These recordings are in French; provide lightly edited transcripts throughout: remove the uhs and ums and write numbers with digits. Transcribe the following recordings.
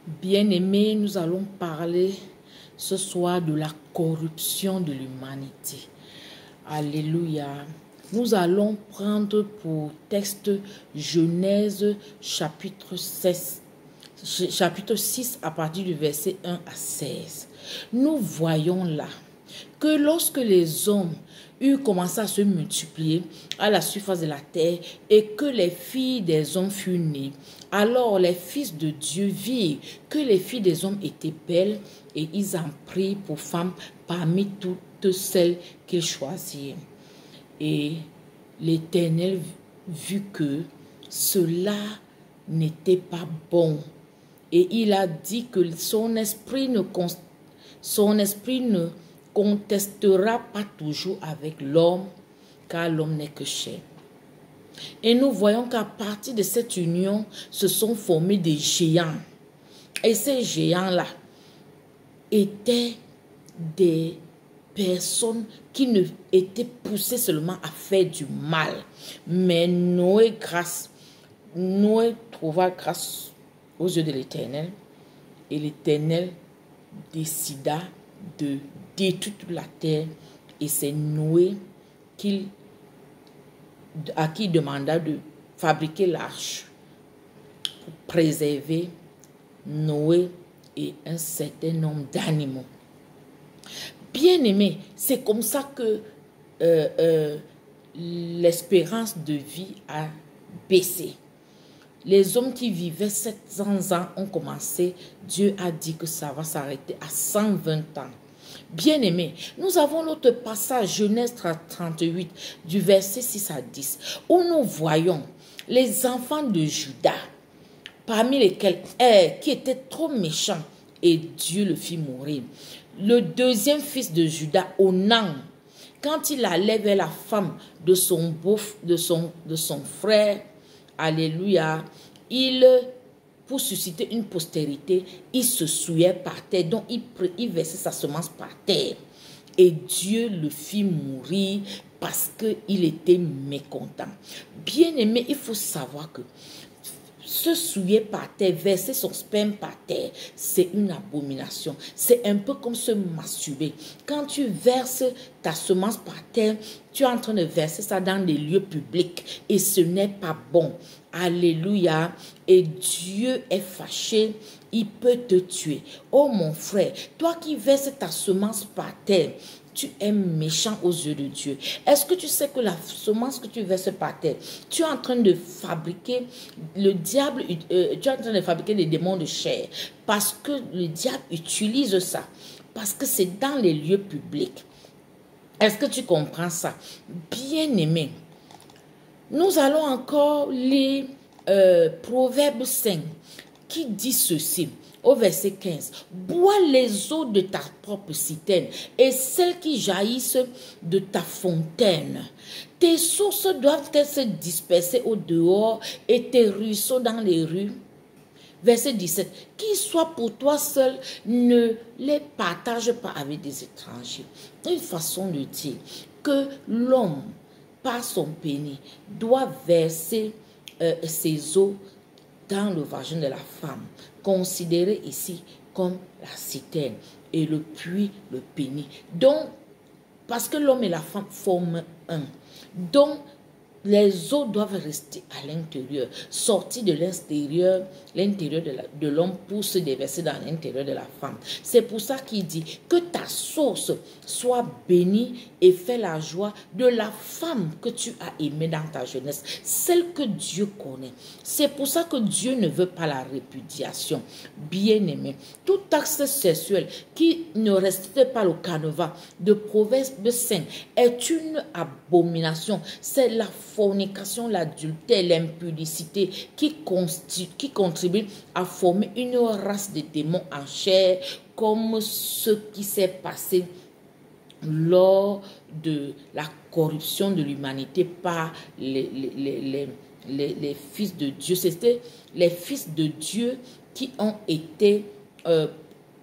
Bien-aimés, nous allons parler ce soir de la corruption de l'humanité. Alléluia. Nous allons prendre pour texte Genèse chapitre 6 à partir du verset 1 à 16. Nous voyons là que lorsque les hommes eurent commencé à se multiplier à la surface de la terre et que les filles des hommes furent nées, alors les fils de Dieu virent que les filles des hommes étaient belles et ils en prirent pour femmes parmi toutes celles qu'ils choisirent. Et l'Éternel vit que cela n'était pas bon. Et il a dit que son esprit ne contestera pas toujours avec l'homme, car l'homme n'est que chair. Et nous voyons qu'à partir de cette union, se sont formés des géants. Et ces géants-là étaient des personnes qui ne étaient poussées seulement à faire du mal. Mais Noé trouva grâce aux yeux de l'Éternel. Et l'Éternel décida de détruire toute la terre. Et c'est Noé à qui il demanda de fabriquer l'arche pour préserver Noé et un certain nombre d'animaux. Bien-aimés, c'est comme ça que l'espérance de vie a baissé. Les hommes qui vivaient 700 ans ont commencé, Dieu a dit que ça va s'arrêter à 120 ans. Bien-aimés, nous avons l'autre passage, Genèse 38, du verset 6 à 10, où nous voyons les enfants de Juda, parmi lesquels qui était trop méchant, et Dieu le fit mourir. Le deuxième fils de Juda, Onan, quand il allait vers la femme de son frère, alléluia, pour susciter une postérité, il se souillait par terre, donc il versait sa semence par terre. Et Dieu le fit mourir parce qu'il était mécontent. Bien-aimé, il faut savoir que se souiller par terre, verser son sperme par terre, c'est une abomination. C'est un peu comme se masturber. Quand tu verses ta semence par terre, tu es en train de verser ça dans des lieux publics et ce n'est pas bon. Alléluia. Et Dieu est fâché, il peut te tuer. Oh mon frère, toi qui verses ta semence par terre, tu es méchant aux yeux de Dieu. Est-ce que tu sais que la semence que tu verses par terre, tu es en train de fabriquer le diable, tu es en train de fabriquer des démons de chair, parce que le diable utilise ça, parce que c'est dans les lieux publics. Est-ce que tu comprends ça? Bien-aimé, nous allons encore lire Proverbe 5 qui dit ceci. Au verset 15, bois les eaux de ta propre citerne et celles qui jaillissent de ta fontaine. Tes sources doivent se disperser au dehors et tes ruisseaux dans les rues. Verset 17, qu'ils soient pour toi seul, ne les partage pas avec des étrangers. Une façon de dire que l'homme, par son pénis, doit verser ses eaux dans le vagin de la femme, considéré ici comme la citerne, et le puits, le pénis. Donc, parce que l'homme et la femme forment un. Donc, les eaux doivent rester à l'intérieur, sortir de l'extérieur, l'intérieur de l'homme pour se déverser dans l'intérieur de la femme. C'est pour ça qu'il dit que ta source soit bénie et fais la joie de la femme que tu as aimée dans ta jeunesse, celle que Dieu connaît. C'est pour ça que Dieu ne veut pas la répudiation. Bien-aimé, tout acte sexuel qui ne respecte pas le canevas de Proverbe 5 est une abomination. C'est la fornication, l'adultère, l'impudicité qui contribue à former une race de démons en chair, comme ce qui s'est passé lors de la corruption de l'humanité par les fils de Dieu. C'était les fils de Dieu qui ont été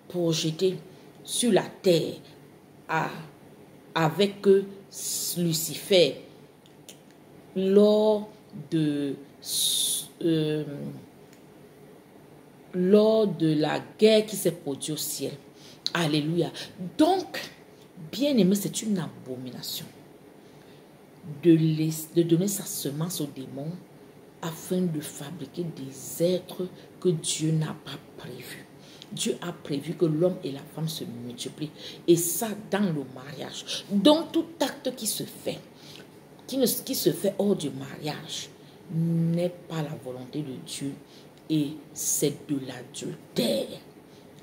projetés sur la terre avec Lucifer lors de lors de la guerre qui s'est produite au ciel. Alléluia. Donc, bien aimé, c'est une abomination de donner sa semence aux démons afin de fabriquer des êtres que Dieu n'a pas prévus. Dieu a prévu que l'homme et la femme se multiplient. Et ça dans le mariage. Donc tout acte qui se fait, qui se fait hors du mariage, n'est pas la volonté de Dieu. Et c'est de l'adultère.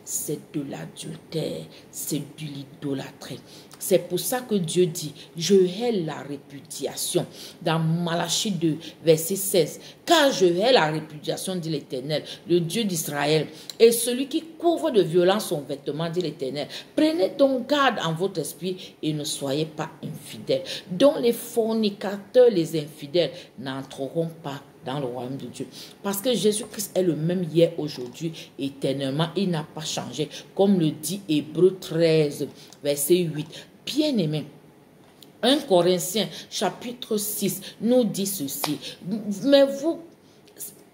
C'est de l'adultère. C'est de l'idolâtrie. C'est pour ça que Dieu dit, je hais la répudiation. Dans Malachie 2, verset 16. Car je hais la répudiation, dit l'Éternel, le Dieu d'Israël. Et celui qui couvre de violence son vêtement, dit l'Éternel. Prenez donc garde en votre esprit et ne soyez pas infidèles. Dont les fornicateurs, les infidèles, n'entreront pas dans le royaume de Dieu. Parce que Jésus-Christ est le même hier, aujourd'hui, éternellement. Il n'a pas changé. Comme le dit Hébreux 13, verset 8. Bien-aimé, 1 Corinthiens chapitre 6 nous dit ceci.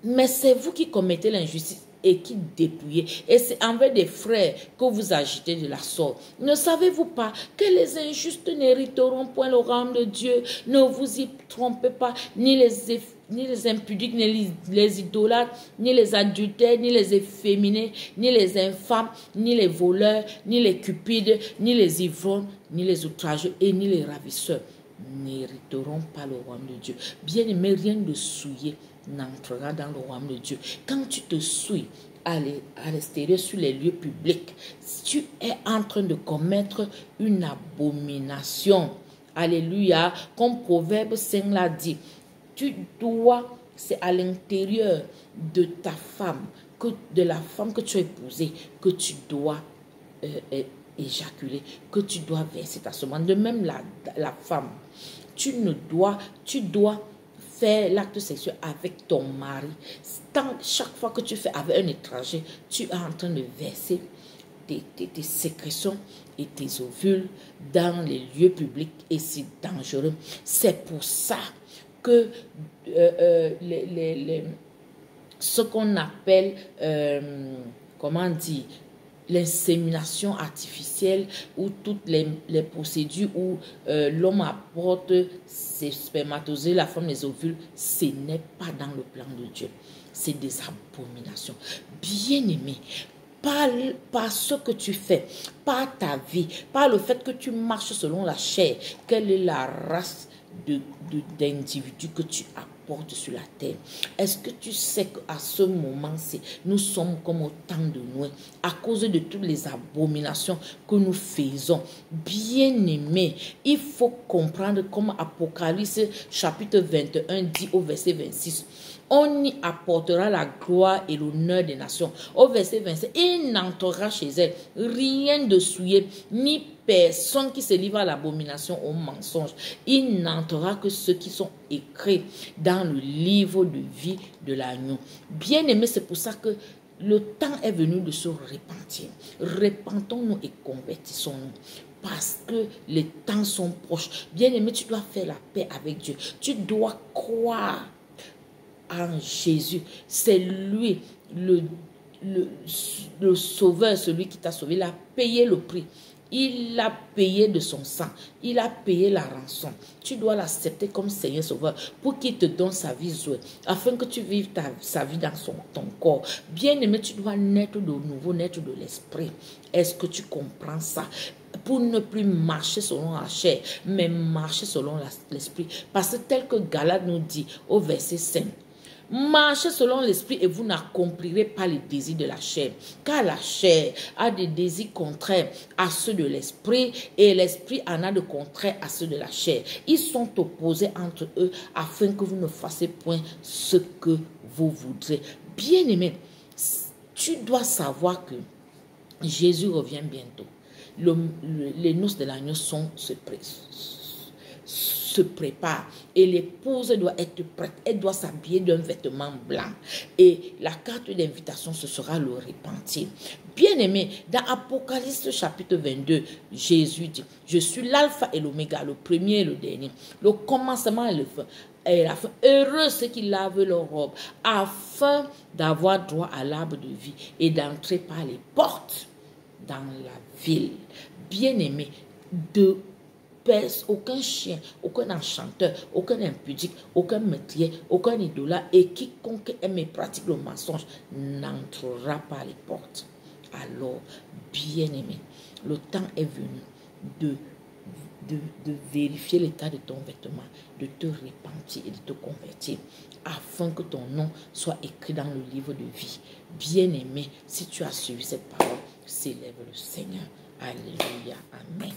Mais c'est vous qui commettez l'injustice et qui dépouillez. Et c'est envers des frères que vous agitez de la sorte. Ne savez-vous pas que les injustes n'hériteront point le royaume de Dieu? Ne vous y trompez pas, ni les impudiques, ni les idolâtres, ni les adultères, ni les efféminés, ni les infâmes, ni les voleurs, ni les cupides, ni les ivrognes, ni les outrageux et ni les ravisseurs n'hériteront pas le royaume de Dieu. Bien aimé, rien de souillé n'entrera dans le royaume de Dieu. Quand tu te souilles à l'extérieur sur les lieux publics, tu es en train de commettre une abomination. Alléluia. Comme Proverbe 5 l'a dit, tu dois, c'est à l'intérieur de ta femme, de la femme que tu as épousée, que tu dois éjaculer, que tu dois verser ta semence. De même la femme, tu dois faire l'acte sexuel avec ton mari. Chaque fois que tu fais avec un étranger, tu es en train de verser tes sécrétions et tes ovules dans les lieux publics et c'est dangereux. C'est pour ça que ce qu'on appelle, comment dire, l'insémination artificielle ou toutes les procédures où l'homme apporte ses spermatozoïdes, la femme les ovules, ce n'est pas dans le plan de Dieu. C'est des abominations. Bien-aimé, par ce que tu fais, par ta vie, par le fait que tu marches selon la chair, quelle est la race d'individus que tu apportes sur la terre? Est-ce que tu sais qu'à ce moment-ci, nous sommes comme au temps de Noé, à cause de toutes les abominations que nous faisons? Bien-aimés, il faut comprendre comme Apocalypse chapitre 21 dit au verset 26. On y apportera la gloire et l'honneur des nations. Au verset 27, il n'entrera chez elle rien de souillé, ni personne qui se livre à l'abomination, au mensonge. Il n'entrera que ceux qui sont écrits dans le livre de vie de l'agneau. Bien aimé, c'est pour ça que le temps est venu de se repentir. Repentons-nous et convertissons-nous. Parce que les temps sont proches. Bien aimé, tu dois faire la paix avec Dieu. Tu dois croire en Jésus. C'est lui, le sauveur, celui qui t'a sauvé. Il a payé le prix. Il a payé de son sang. Il a payé la rançon. Tu dois l'accepter comme Seigneur Sauveur pour qu'il te donne sa vie Zoé, afin que tu vives sa vie dans ton corps. Bien aimé, tu dois naître de nouveau, naître de l'esprit. Est-ce que tu comprends ça? Pour ne plus marcher selon la chair, mais marcher selon l'esprit. Parce que tel que Galate nous dit au verset 5, marchez selon l'esprit et vous n'accomplirez pas les désirs de la chair. Car la chair a des désirs contraires à ceux de l'esprit et l'esprit en a de contraires à ceux de la chair. Ils sont opposés entre eux afin que vous ne fassiez point ce que vous voudrez. Bien-aimé, tu dois savoir que Jésus revient bientôt. Les noces de l'agneau se prépare et l'épouse doit être prête, elle doit s'habiller d'un vêtement blanc et la carte d'invitation ce sera le repentir. Bien aimé, dans Apocalypse chapitre 22, Jésus dit, je suis l'alpha et l'oméga, le premier et le dernier, le commencement et le fin. et la fin. Heureux ceux qui lavent leurs robes, afin d'avoir droit à l'arbre de vie et d'entrer par les portes dans la ville. Bien-aimé, de aucun chien, aucun enchanteur, aucun impudique, aucun métier, aucun idolâtre et quiconque aime et pratique le mensonge n'entrera par les portes. Alors, bien-aimé, le temps est venu de vérifier l'état de ton vêtement, de te repentir et de te convertir, afin que ton nom soit écrit dans le livre de vie. Bien-aimé, si tu as suivi cette parole, célèbre le Seigneur. Alléluia. Amen.